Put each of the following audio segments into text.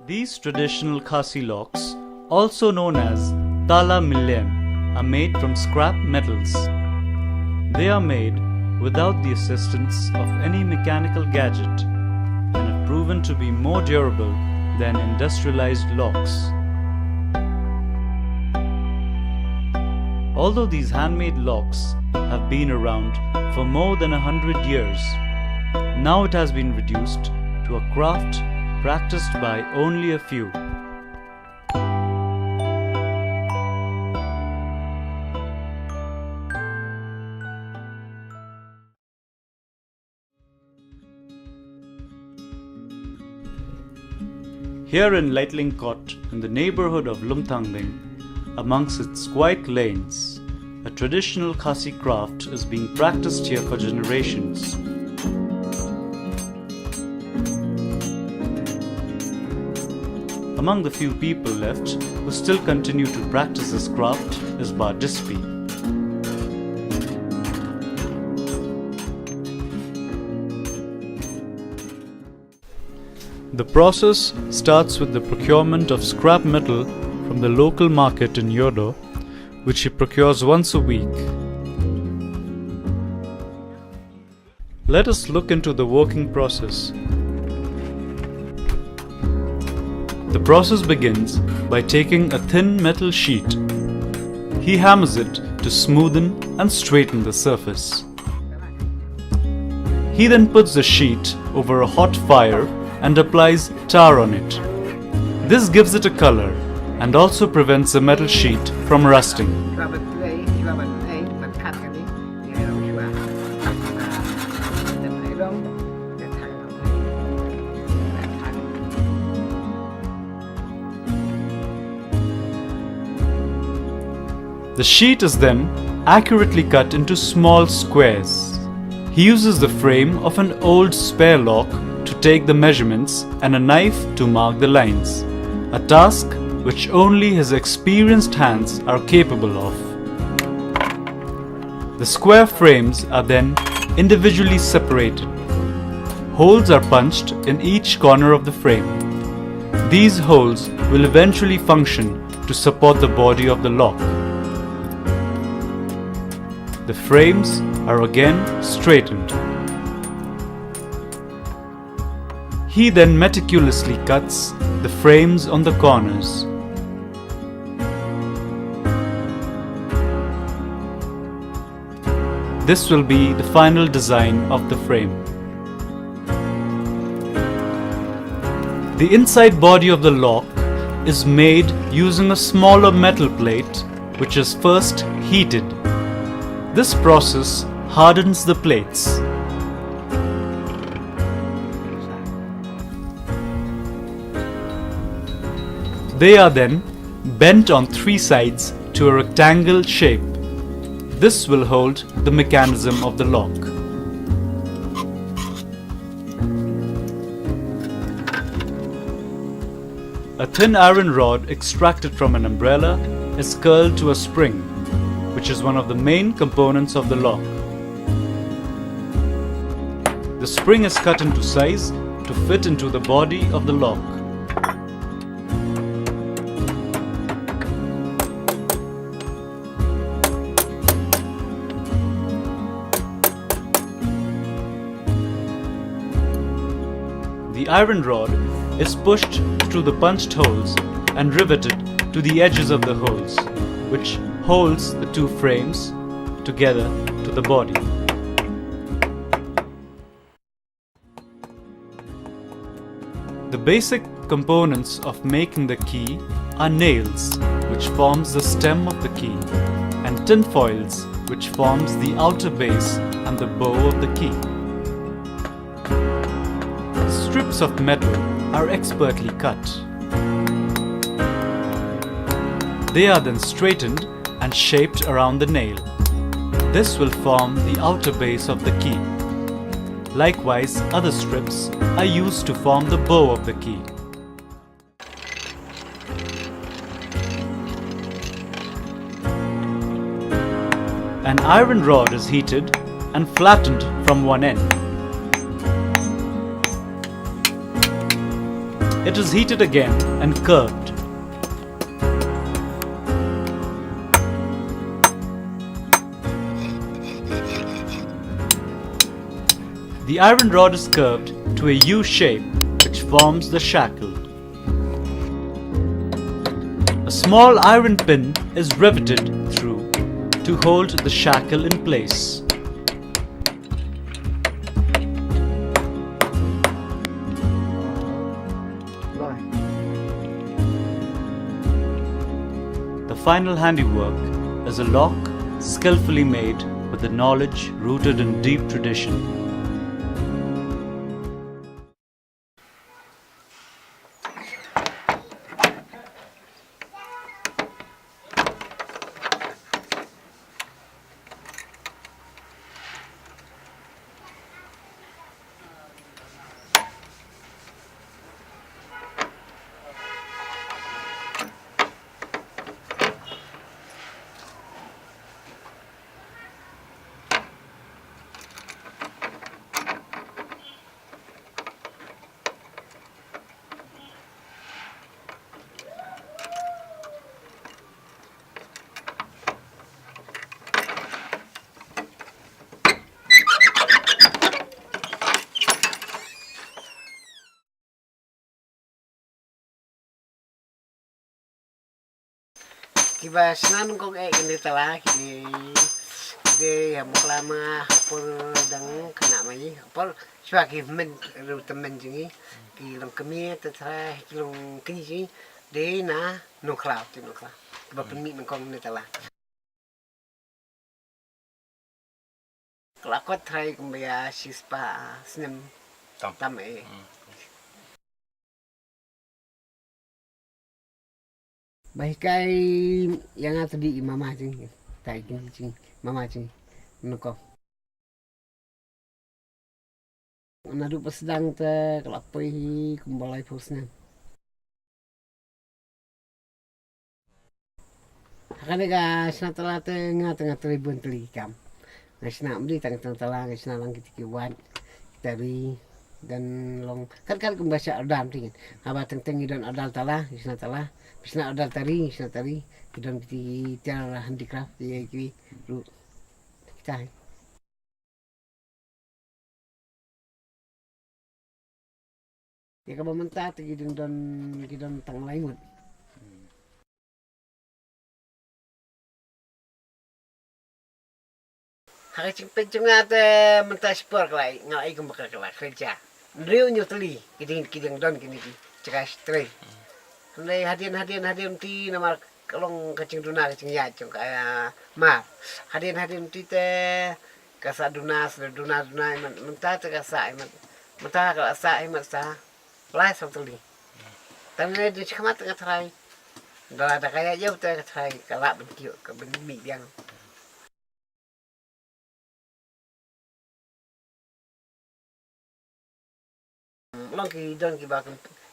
These traditional Khasi locks, also known as Tala Mylliem, are made from scrap metals. They are made without the assistance of any mechanical gadget and have proven to be more durable than industrialized locks. Although these handmade locks have been around for more than 100 years, now it has been reduced to a craft practiced by only a few. Here in Leitlingkot, in the neighborhood of Lumthangding, amongst its quiet lanes, a traditional Khasi craft is being practiced here for generations. Among the few people left who still continue to practice this craft is Bar Dispi. The process starts with the procurement of scrap metal from the local market in Yodo, which he procures once a week. Let us look into the working process. The process begins by taking a thin metal sheet. He hammers it to smoothen and straighten the surface. He then puts the sheet over a hot fire and applies tar on it. This gives it a color and also prevents the metal sheet from rusting. The sheet is then accurately cut into small squares. He uses the frame of an old spare lock to take the measurements and a knife to mark the lines, a task which only his experienced hands are capable of. The square frames are then individually separated. Holes are punched in each corner of the frame. These holes will eventually function to support the body of the lock. The frames are again straightened. He then meticulously cuts the frames on the corners. This will be the final design of the frame. The inside body of the lock is made using a smaller metal plate which is first heated. This process hardens the plates. They are then bent on three sides to a rectangle shape. This will hold the mechanism of the lock. A thin iron rod extracted from an umbrella is curled to a spring, which is one of the main components of the lock. The spring is cut into size to fit into the body of the lock. The iron rod is pushed through the punched holes and riveted to the edges of the holes, which holds the two frames together to the body. The basic components of making the key are nails, which forms the stem of the key, and tin foils, which forms the outer base and the bow of the key. Strips of metal are expertly cut. They are then straightened and shaped around the nail. This will form the outer base of the key. Likewise, other strips are used to form the bow of the key. An iron rod is heated and flattened from one end. It is heated again and curved. The iron rod is curved to a U shape which forms the shackle. A small iron pin is riveted through to hold the shackle in place. The final handiwork is a lock skillfully made with a knowledge rooted in deep tradition. Kiba senan kok ini telah di hamuk lama por dang kena mai por sebagai men temen jingi ki long kemi tetra ki long kini jingi de na no cloud kiba permit kong ni telah kelakot try kumbaya sispa senem tam Bahikai yang tadi mama cing, tai cing, mama cing, nuko. Nadu pesedang te kelapoi kumbalai posnya. Akan deka senatala te ngat ribuan teli kam. Ngasna beli tang tala ngasna lang kitikiwan dari dan long kan kumbaca adam tingin. Aba teng dan adal tala, ngasna tala. Bisna adal tari, kidon kiti tiara handicraft dia kiri lu kita. Ya kalau mentah kidon tang lainut. Hari cimpet cunga te mentah sport kelai, ngalai kumbaka kelai kerja. Riu nyuteli, kiding don kini cekas tray. Nai hadian ti nama kalong kacing duna kacing ya cung kaya ma hadian ti te kasa duna mentah te kasa mentah kasa sa lai sam tuli tapi di camat tengah terai dah ada kaya jauh te terai kalak benkiu ke benmi yang long ki don ki ba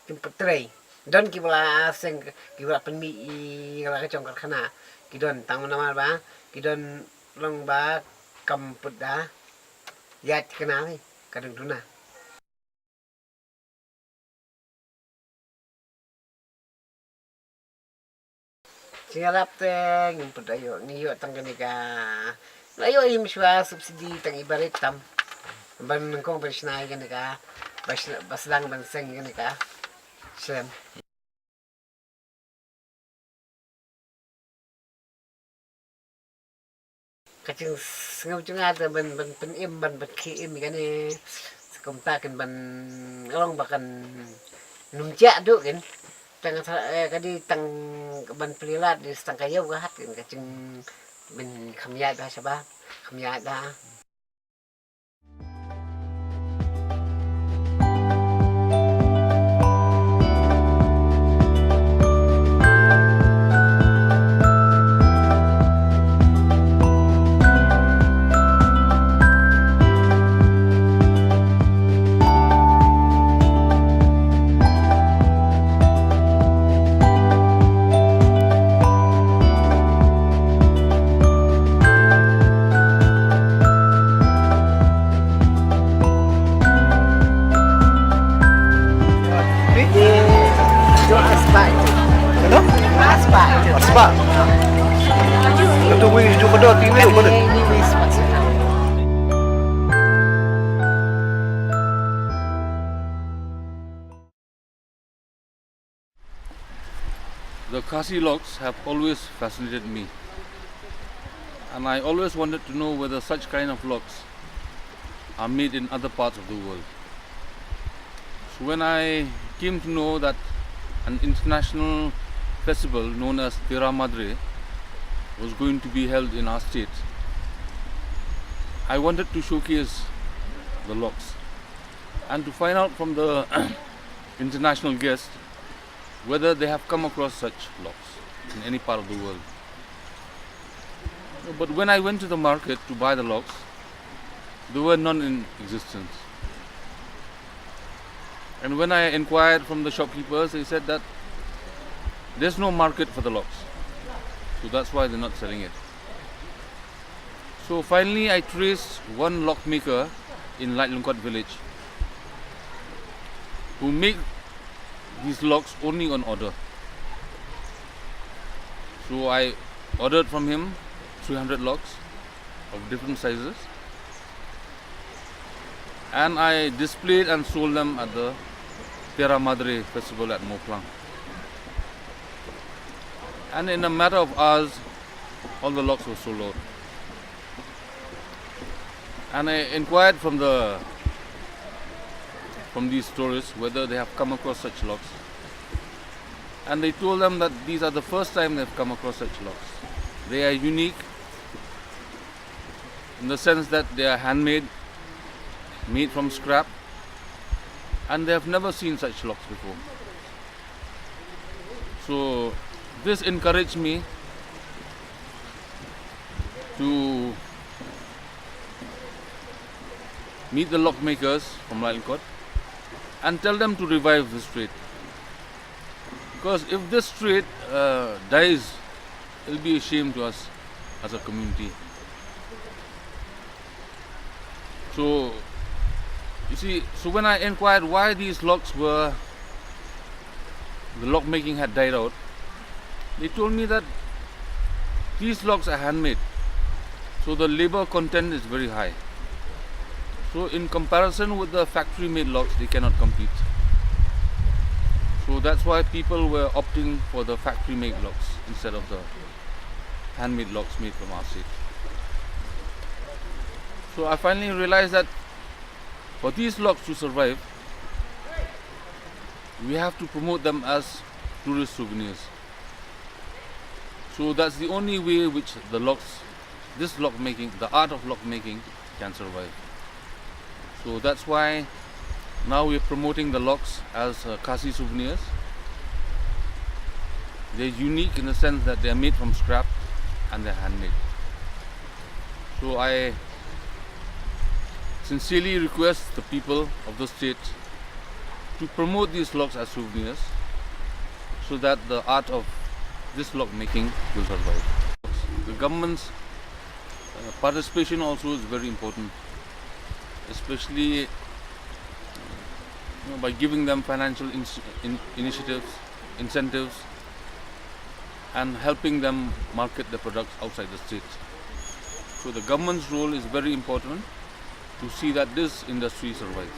kim petrai don kibla seng kibla penmi kala kacong karkhana kidon tang nama ba kidon long ba kamput da yat kena ni kadang duna sialap te ngumput ayo ni yo tang kenika ayo im swa subsidi tang ibarat tam ban kong bersnai kenika basdang ban seng kenika Sem. Kacing ngau cunga te ban im ban ki im kan ni sekom ta kan ban long bakan numja du kan tang kadi tang ban pelilat di tang kayu ka hat kan kacing ban khamya ba saba khamya da Ini wis maksudnya. The Khasi locks have always fascinated me, and I always wanted to know whether such kind of locks are made in other parts of the world. So when I came to know that an international festival known as Tera Madre was going to be held in our state, I wanted to showcase the locks and to find out from the international guests whether they have come across such locks in any part of the world. But when I went to the market to buy the locks, there were none in existence. And when I inquired from the shopkeepers, they said that there's no market for the locks. So that's why they're not selling it. So finally I traced one lock maker in Lungkot village who make these locks only on order. So I ordered from him 300 locks of different sizes, and I displayed and sold them at the Tera Madre festival at Moklang. And in a matter of hours, all the locks were sold out. And I inquired from these tourists whether they have come across such locks. And they told them that these are the first time they've come across such locks. They are unique in the sense that they are handmade, made from scrap, and they have never seen such locks before. So this encouraged me to meet the lock makers from Lungkot and tell them to revive this trade. Because if this trade dies, it will be a shame to us as a community. So, you see, so when I inquired why these locks the lock making had died out, they told me that these locks are handmade, so the labor content is very high. So in comparison with the factory made locks, they cannot compete. So that's why people were opting for the factory made locks instead of the handmade locks made from our state. So I finally realized that for these locks to survive, we have to promote them as tourist souvenirs. So that's the only way which the art of lock making can survive. So that's why now we're promoting the locks as Khasi souvenirs. They're unique in the sense that they're made from scrap and they're handmade. So I sincerely request the people of the state to promote these locks as souvenirs so that the art of this lock making will survive. The government's participation also is very important, especially by giving them financial initiatives, incentives, and helping them market the products outside the state. So the government's role is very important to see that this industry survives.